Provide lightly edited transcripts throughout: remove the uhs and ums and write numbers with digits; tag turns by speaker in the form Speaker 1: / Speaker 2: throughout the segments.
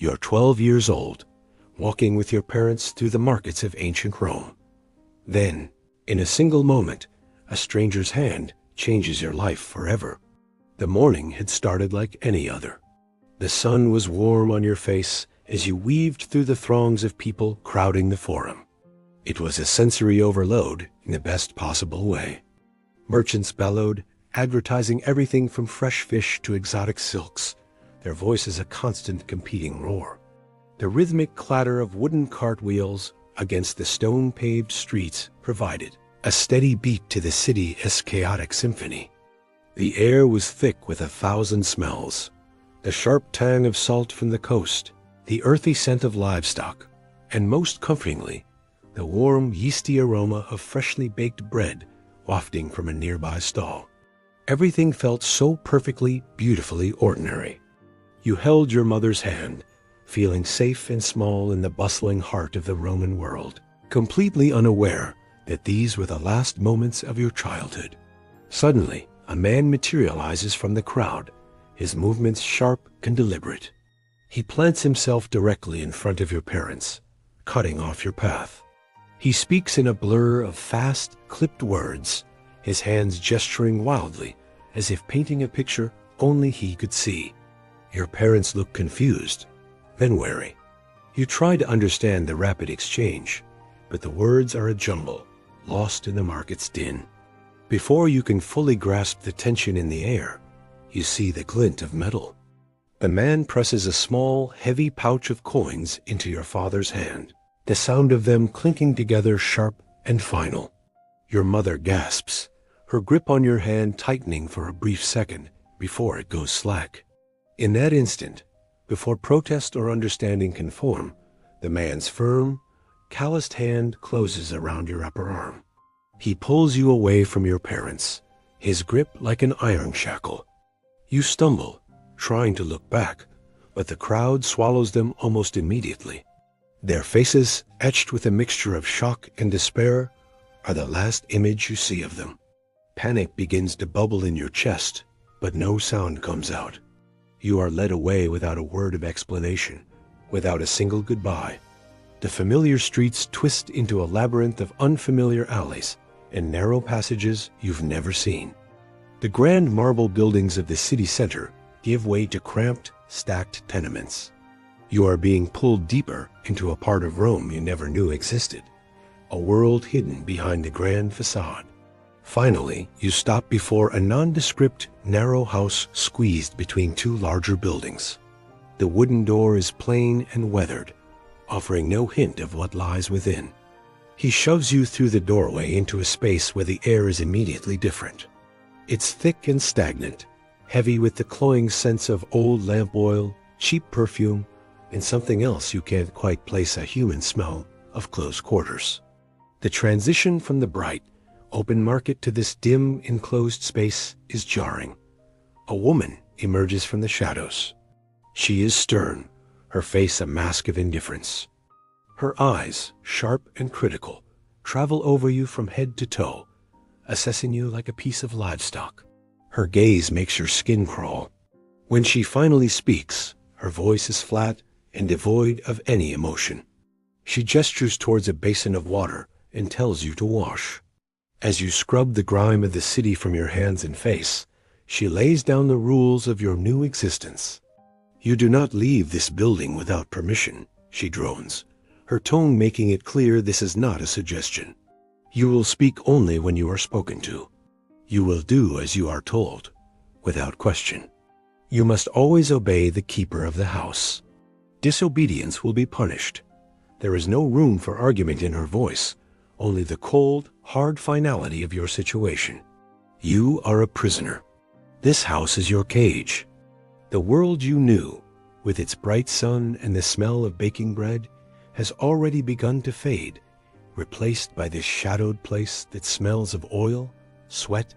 Speaker 1: You're 12 years old, walking with your parents through the markets of ancient Rome. Then, in a single moment, a stranger's hand changes your life forever. The morning had started like any other. The sun was warm on your face as you weaved through the throngs of people crowding the forum. It was a sensory overload in the best possible way. Merchants bellowed, advertising everything from fresh fish to exotic silks, their voices a constant competing roar. The rhythmic clatter of wooden cartwheels against the stone-paved streets provided a steady beat to the city's chaotic symphony. The air was thick with 1,000 smells. The sharp tang of salt from the coast, the earthy scent of livestock, and most comfortingly, the warm, yeasty aroma of freshly baked bread wafting from a nearby stall. Everything felt so perfectly, beautifully ordinary. You held your mother's hand, feeling safe and small in the bustling heart of the Roman world, completely unaware that these were the last moments of your childhood. Suddenly, a man materializes from the crowd, his movements sharp and deliberate. He plants himself directly in front of your parents, cutting off your path. He speaks in a blur of fast, clipped words, his hands gesturing wildly, as if painting a picture only he could see. Your parents look confused, then wary. You try to understand the rapid exchange, but the words are a jumble, lost in the market's din. Before you can fully grasp the tension in the air, you see the glint of metal. The man presses a small, heavy pouch of coins into your father's hand, the sound of them clinking together sharp and final. Your mother gasps, her grip on your hand tightening for a brief second before it goes slack. In that instant, before protest or understanding can form, the man's firm, calloused hand closes around your upper arm. He pulls you away from your parents, his grip like an iron shackle. You stumble, trying to look back, but the crowd swallows them almost immediately. Their faces, etched with a mixture of shock and despair, are the last image you see of them. Panic begins to bubble in your chest, but no sound comes out. You are led away without a word of explanation, without a single goodbye. The familiar streets twist into a labyrinth of unfamiliar alleys and narrow passages you've never seen. The grand marble buildings of the city center give way to cramped, stacked tenements. You are being pulled deeper into a part of Rome you never knew existed, a world hidden behind the grand facade. Finally, you stop before a nondescript, narrow house squeezed between two larger buildings. The wooden door is plain and weathered, offering no hint of what lies within. He shoves you through the doorway into a space where the air is immediately different. It's thick and stagnant, heavy with the cloying sense of old lamp oil, cheap perfume, and something else you can't quite place a human smell of close quarters. The transition from the bright, open market to this dim, enclosed space is jarring. A woman emerges from the shadows. She is stern, her face a mask of indifference. Her eyes, sharp and critical, travel over you from head to toe, assessing you like a piece of livestock. Her gaze makes your skin crawl. When she finally speaks, her voice is flat and devoid of any emotion. She gestures towards a basin of water and tells you to wash. As you scrub the grime of the city from your hands and face, she lays down the rules of your new existence. You do not leave this building without permission, she drones, her tone making it clear this is not a suggestion. You will speak only when you are spoken to. You will do as you are told, without question. You must always obey the keeper of the house. Disobedience will be punished. There is no room for argument in her voice, only the cold, hard finality of your situation. You are a prisoner. This house is your cage. The world you knew, with its bright sun and the smell of baking bread, has already begun to fade, replaced by this shadowed place that smells of oil, sweat,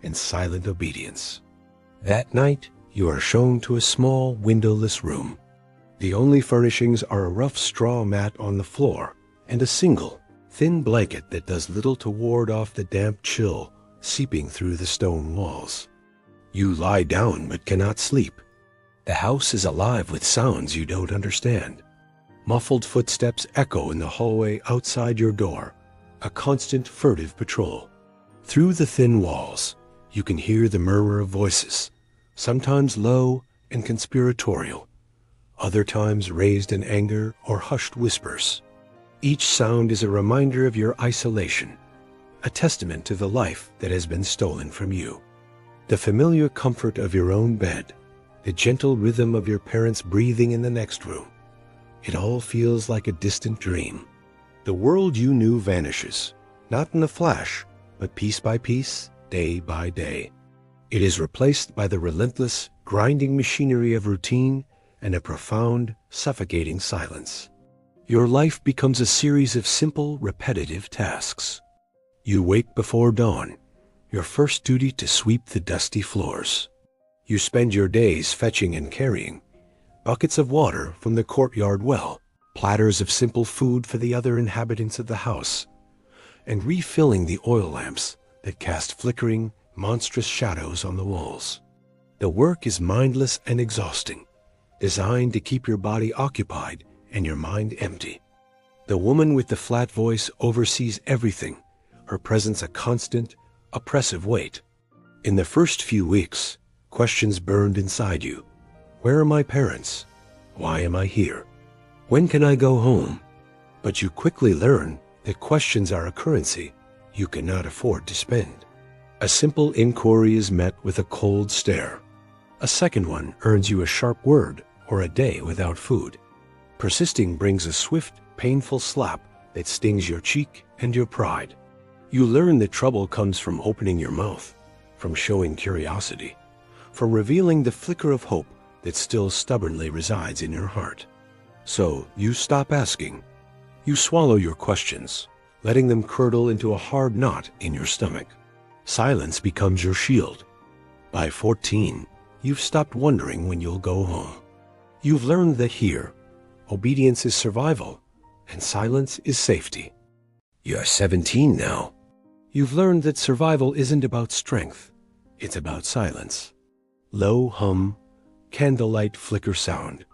Speaker 1: and silent obedience. That night, you are shown to a small, windowless room. The only furnishings are a rough straw mat on the floor and a single, thin blanket that does little to ward off the damp chill seeping through the stone walls. You lie down but cannot sleep. The house is alive with sounds you don't understand. Muffled footsteps echo in the hallway outside your door, a constant furtive patrol. Through the thin walls, you can hear the murmur of voices, sometimes low and conspiratorial, other times raised in anger or hushed whispers. Each sound is a reminder of your isolation, a testament to the life that has been stolen from you. The familiar comfort of your own bed, the gentle rhythm of your parents breathing in the next room, it all feels like a distant dream. The world you knew vanishes, not in a flash, but piece by piece, day by day. It is replaced by the relentless, grinding machinery of routine and a profound, suffocating silence. Your life becomes a series of simple, repetitive tasks. You wake before dawn, your first duty to sweep the dusty floors. You spend your days fetching and carrying buckets of water from the courtyard well, platters of simple food for the other inhabitants of the house, and refilling the oil lamps that cast flickering, monstrous shadows on the walls. The work is mindless and exhausting, designed to keep your body occupied and your mind empty. The woman with the flat voice oversees everything, her presence a constant, oppressive weight. In the first few weeks, questions burned inside you. Where are my parents? Why am I here? When can I go home? But you quickly learn that questions are a currency you cannot afford to spend. A simple inquiry is met with a cold stare. A second one earns you a sharp word or a day without food. Persisting brings a swift, painful slap that stings your cheek and your pride. You learn that trouble comes from opening your mouth, from showing curiosity, from revealing the flicker of hope that still stubbornly resides in your heart. So you stop asking. You swallow your questions, letting them curdle into a hard knot in your stomach. Silence becomes your shield. By 14, you've stopped wondering when you'll go home. You've learned that here, obedience is survival and silence is safety. You're 17 now. You've learned that survival isn't about strength, it's about silence. Low hum, candlelight flicker sound.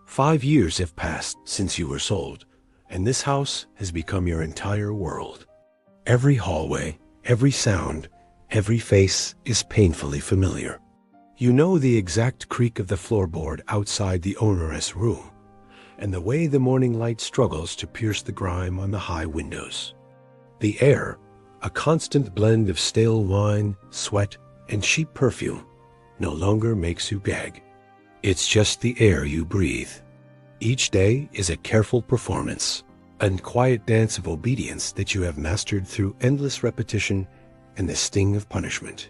Speaker 1: 5 years have passed since you were sold, and this house has become your entire world. Every hallway, every sound, every face is painfully familiar. You know the exact creak of the floorboard outside the onerous room, and the way the morning light struggles to pierce the grime on the high windows. The air, a constant blend of stale wine, sweat, and cheap perfume, no longer makes you gag. It's just the air you breathe. Each day is a careful performance, a quiet dance of obedience that you have mastered through endless repetition and the sting of punishment.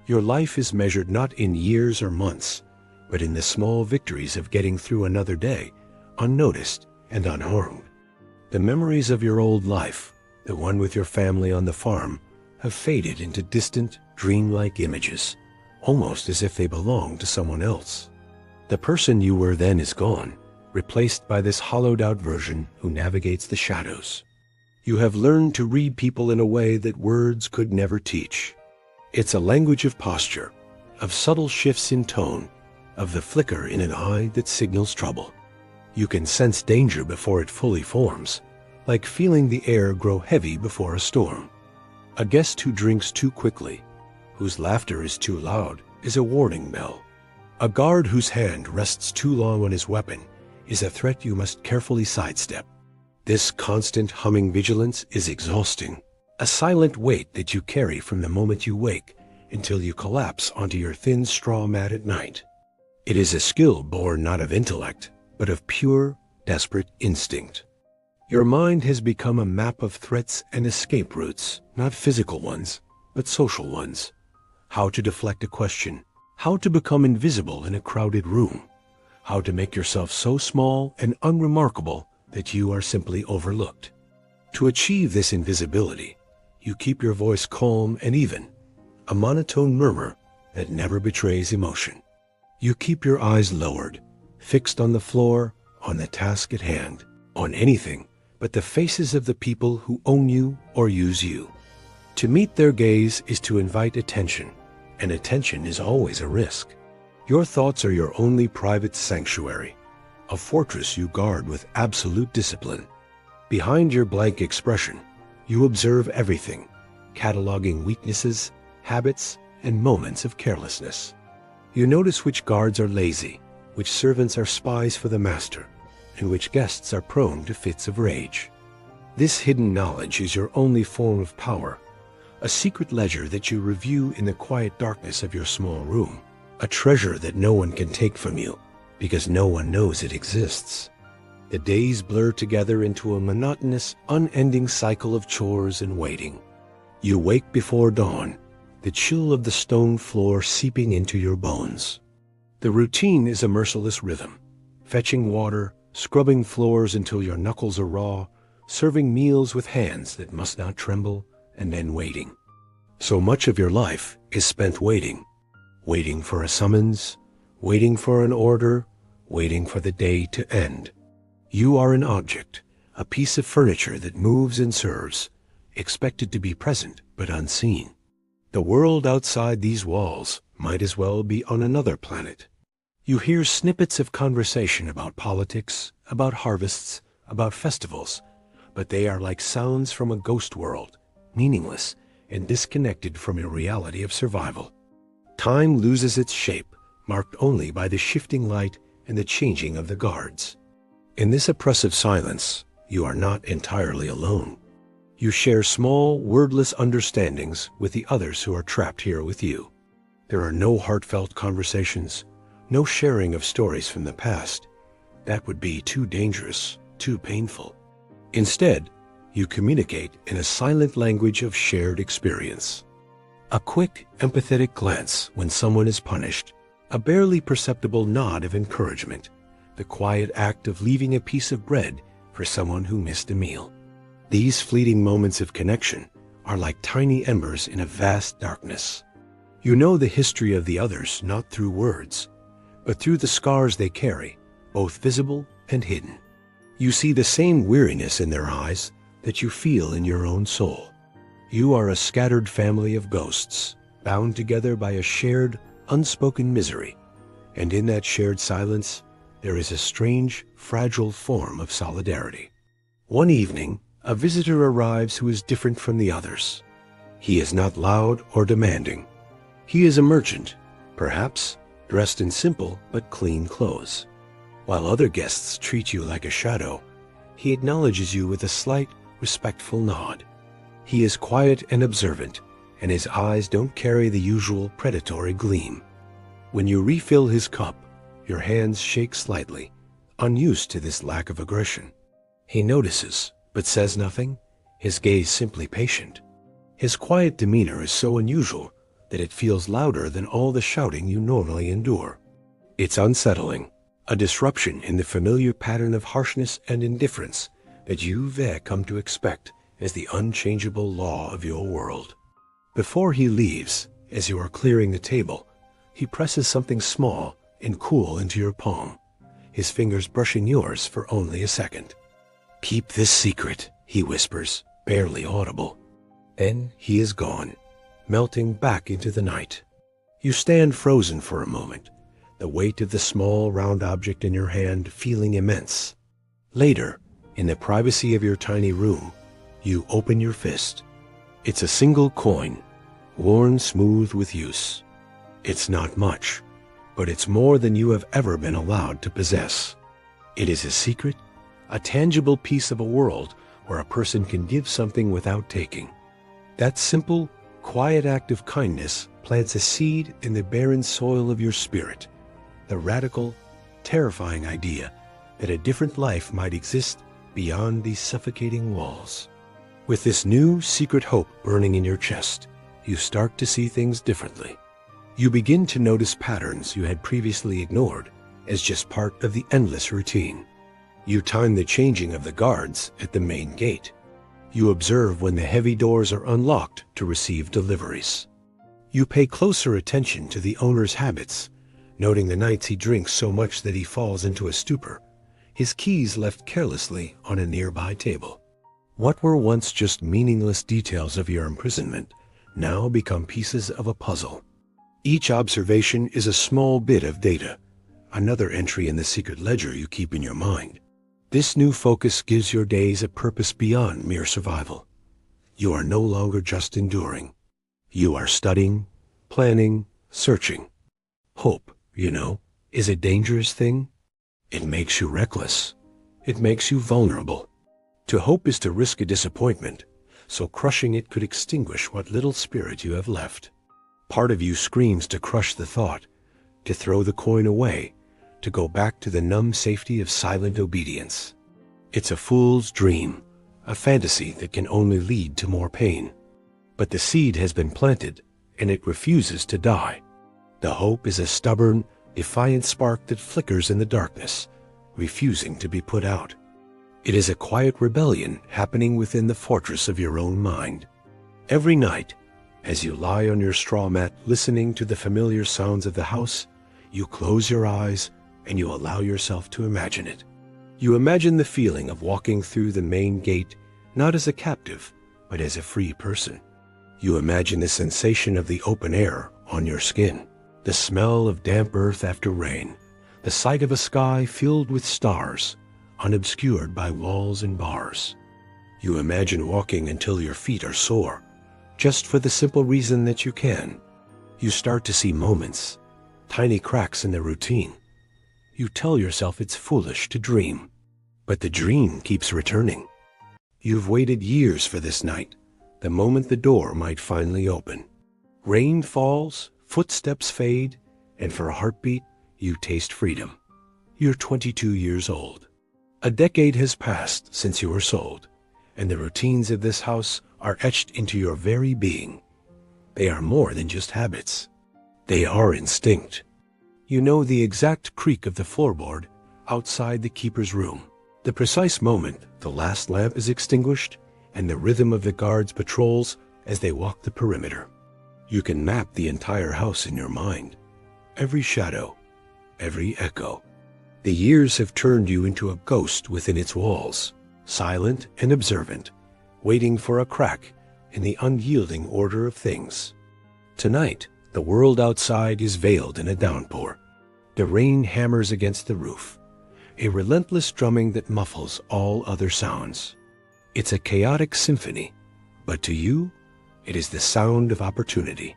Speaker 1: Your life is measured not in years or months, but in the small victories of getting through another day, unnoticed and unharmed. The memories of your old life, the one with your family on the farm, have faded into distant, dreamlike images, almost as if they belonged to someone else. The person you were then is gone, replaced by this hollowed-out version who navigates the shadows. You have learned to read people in a way that words could never teach. It's a language of posture, of subtle shifts in tone, of the flicker in an eye that signals trouble. You can sense danger before it fully forms, like feeling the air grow heavy before a storm. A guest who drinks too quickly, whose laughter is too loud, is a warning bell. A guard whose hand rests too long on his weapon is a threat you must carefully sidestep. This constant humming vigilance is exhausting, a silent weight that you carry from the moment you wake until you collapse onto your thin straw mat at night. It is a skill born not of intellect, but of pure, desperate instinct. Your mind has become a map of threats and escape routes, not physical ones, but social ones. How to deflect a question, how to become invisible in a crowded room, how to make yourself so small and unremarkable that you are simply overlooked. To achieve this invisibility, you keep your voice calm and even, a monotone murmur that never betrays emotion. You keep your eyes lowered, fixed on the floor, on the task at hand, on anything but the faces of the people who own you or use you. To meet their gaze is to invite attention, and attention is always a risk. Your thoughts are your only private sanctuary, a fortress you guard with absolute discipline. Behind your blank expression, you observe everything, cataloging weaknesses, habits, and moments of carelessness. You notice which guards are lazy, which servants are spies for the master, and which guests are prone to fits of rage. This hidden knowledge is your only form of power, a secret ledger that you review in the quiet darkness of your small room, a treasure that no one can take from you, because no one knows it exists. The days blur together into a monotonous, unending cycle of chores and waiting. You wake before dawn, the chill of the stone floor seeping into your bones. The routine is a merciless rhythm, fetching water, scrubbing floors until your knuckles are raw, serving meals with hands that must not tremble, and then waiting. So much of your life is spent waiting. Waiting for a summons, waiting for an order, waiting for the day to end. You are an object, a piece of furniture that moves and serves, expected to be present but unseen. The world outside these walls might as well be on another planet. You hear snippets of conversation about politics, about harvests, about festivals, but they are like sounds from a ghost world, meaningless and disconnected from your reality of survival. Time loses its shape, marked only by the shifting light and the changing of the guards. In this oppressive silence, you are not entirely alone. You share small, wordless understandings with the others who are trapped here with you. There are no heartfelt conversations, no sharing of stories from the past. That would be too dangerous, too painful. Instead, you communicate in a silent language of shared experience. A quick, empathetic glance when someone is punished, a barely perceptible nod of encouragement, the quiet act of leaving a piece of bread for someone who missed a meal. These fleeting moments of connection are like tiny embers in a vast darkness. You know the history of the others not through words, but through the scars they carry, both visible and hidden. You see the same weariness in their eyes that you feel in your own soul. You are a scattered family of ghosts, bound together by a shared, unspoken misery, and in that shared silence, there is a strange, fragile form of solidarity. One evening, a visitor arrives who is different from the others. He is not loud or demanding. He is a merchant, perhaps dressed in simple but clean clothes. While other guests treat you like a shadow, he acknowledges you with a slight, respectful nod. He is quiet and observant, and his eyes don't carry the usual predatory gleam. When you refill his cup, your hands shake slightly, unused to this lack of aggression. He notices, but says nothing, his gaze simply patient. His quiet demeanor is so unusual that it feels louder than all the shouting you normally endure. It's unsettling, a disruption in the familiar pattern of harshness and indifference that you've come to expect as the unchangeable law of your world. Before he leaves, as you are clearing the table, he presses something small and cool into your palm, his fingers brushing yours for only a second. "Keep this secret," he whispers, barely audible. Then he is gone, melting back into the night. You stand frozen for a moment, the weight of the small round object in your hand feeling immense. Later, in the privacy of your tiny room, you open your fist. It's a single coin, worn smooth with use. It's not much, but it's more than you have ever been allowed to possess. It is a secret, a tangible piece of a world where a person can give something without taking. That simple, quiet act of kindness plants a seed in the barren soil of your spirit, the radical, terrifying idea that a different life might exist beyond these suffocating walls. With this new secret hope burning in your chest, you start to see things differently. You begin to notice patterns you had previously ignored as just part of the endless routine. You time the changing of the guards at the main gate. You observe when the heavy doors are unlocked to receive deliveries. You pay closer attention to the owner's habits, noting the nights he drinks so much that he falls into a stupor, his keys left carelessly on a nearby table. What were once just meaningless details of your imprisonment now become pieces of a puzzle. Each observation is a small bit of data, another entry in the secret ledger you keep in your mind. This new focus gives your days a purpose beyond mere survival. You are no longer just enduring. You are studying, planning, searching. Hope, is a dangerous thing. It makes you reckless. It makes you vulnerable. To hope is to risk a disappointment, so crushing it could extinguish what little spirit you have left. Part of you screams to crush the thought, to throw the coin away, to go back to the numb safety of silent obedience. It's a fool's dream, a fantasy that can only lead to more pain. But the seed has been planted, and it refuses to die. The hope is a stubborn, defiant spark that flickers in the darkness, refusing to be put out. It is a quiet rebellion happening within the fortress of your own mind. Every night, as you lie on your straw mat listening to the familiar sounds of the house, you close your eyes and you allow yourself to imagine it. You imagine the feeling of walking through the main gate, not as a captive, but as a free person. You imagine the sensation of the open air on your skin, the smell of damp earth after rain, the sight of a sky filled with stars, unobscured by walls and bars. You imagine walking until your feet are sore, just for the simple reason that you can. You start to see moments, tiny cracks in the routine. You tell yourself it's foolish to dream, but the dream keeps returning. You've waited years for this night, the moment the door might finally open. Rain falls, footsteps fade, and for a heartbeat, you taste freedom. You're 22 years old. A decade has passed since you were sold, and the routines of this house are etched into your very being. They are more than just habits. They are instinct. You know the exact creak of the floorboard outside the keeper's room, the precise moment the last lamp is extinguished, and the rhythm of the guards' patrols as they walk the perimeter. You can map the entire house in your mind, every shadow, every echo. The years have turned you into a ghost within its walls, silent and observant, waiting for a crack in the unyielding order of things. Tonight, the world outside is veiled in a downpour. The rain hammers against the roof, a relentless drumming that muffles all other sounds. It's a chaotic symphony, but to you, it is the sound of opportunity.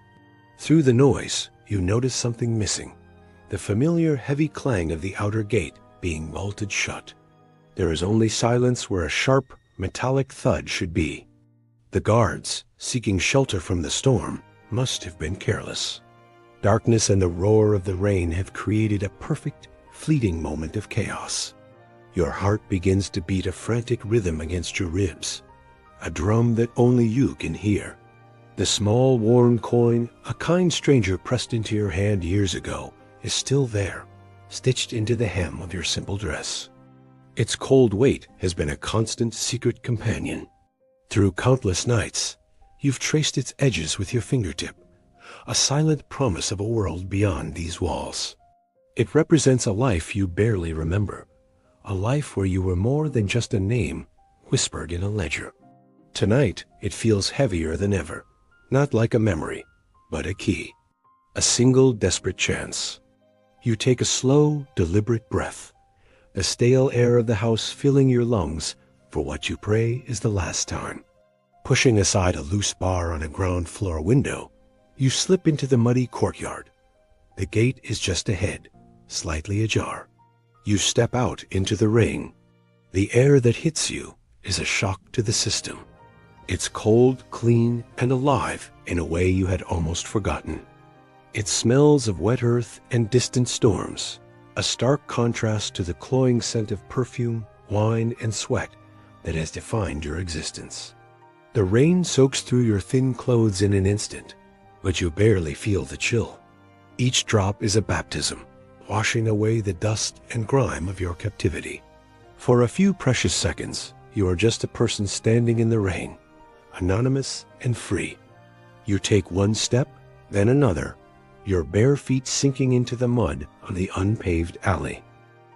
Speaker 1: Through the noise, you notice something missing, the familiar heavy clang of the outer gate being bolted shut. There is only silence where a sharp, metallic thud should be. The guards, seeking shelter from the storm, must have been careless. Darkness and the roar of the rain have created a perfect, fleeting moment of chaos. Your heart begins to beat a frantic rhythm against your ribs, a drum that only you can hear. The small, worn coin a kind stranger pressed into your hand years ago is still there, stitched into the hem of your simple dress. Its cold weight has been a constant secret companion. Through countless nights, you've traced its edges with your fingertip, a silent promise of a world beyond these walls. It represents a life you barely remember, a life where you were more than just a name whispered in a ledger. Tonight, it feels heavier than ever, not like a memory, but a key, a single desperate chance. You take a slow, deliberate breath, the stale air of the house filling your lungs for what you pray is the last time. Pushing aside a loose bar on a ground floor window, you slip into the muddy courtyard. The gate is just ahead, slightly ajar. You step out into the rain. The air that hits you is a shock to the system. It's cold, clean, and alive in a way you had almost forgotten. It smells of wet earth and distant storms, a stark contrast to the cloying scent of perfume, wine, and sweat that has defined your existence. The rain soaks through your thin clothes in an instant, but you barely feel the chill. Each drop is a baptism, washing away the dust and grime of your captivity. For a few precious seconds, you are just a person standing in the rain, anonymous and free. You take one step, then another, your bare feet sinking into the mud on the unpaved alley.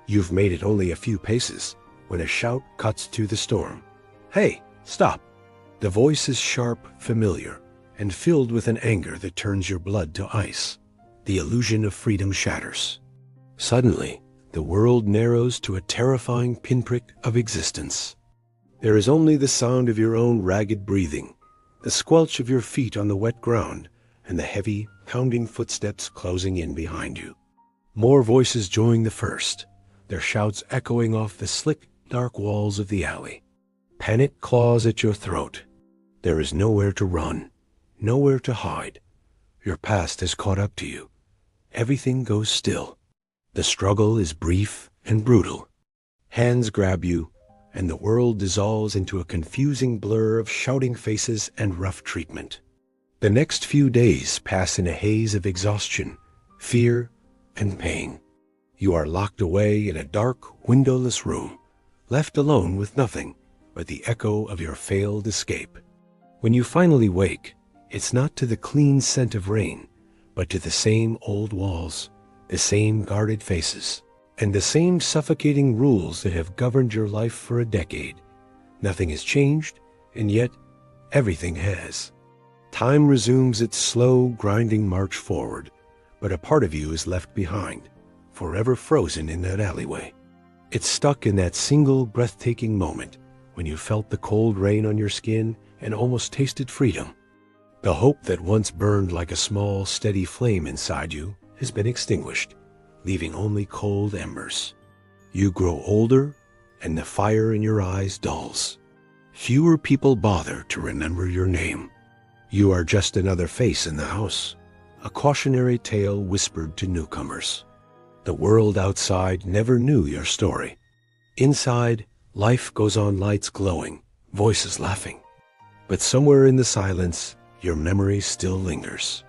Speaker 1: You've made it only a few paces when a shout cuts through the storm. "Hey, stop!" The voice is sharp, familiar, and filled with an anger that turns your blood to ice. the illusion of freedom shatters. Suddenly, the world narrows to a terrifying pinprick of existence. There is only the sound of your own ragged breathing, the squelch of your feet on the wet ground, and the heavy, pounding footsteps closing in behind you. More voices join the first, their shouts echoing off the slick, dark walls of the alley. Panic claws at your throat. There is nowhere to run, nowhere to hide. Your past has caught up to you. Everything goes still. The struggle is brief and brutal. Hands grab you, and the world dissolves into a confusing blur of shouting faces and rough treatment. The next few days pass in a haze of exhaustion, fear, and pain. You are locked away in a dark, windowless room, left alone with nothing but the echo of your failed escape. When you finally wake, it's not to the clean scent of rain, but to the same old walls, the same guarded faces, and the same suffocating rules that have governed your life for a decade. Nothing has changed, and yet everything has. Time resumes its slow, grinding march forward, but a part of you is left behind, forever frozen in that alleyway. It's stuck in that single breathtaking moment when you felt the cold rain on your skin and almost tasted freedom. The hope that once burned like a small, steady flame inside you has been extinguished, leaving only cold embers. You grow older, and the fire in your eyes dulls. Fewer people bother to remember your name. You are just another face in the house, a cautionary tale whispered to newcomers. The world outside never knew your story. Inside, life goes on, lights glowing, voices laughing. But somewhere in the silence, your memory still lingers.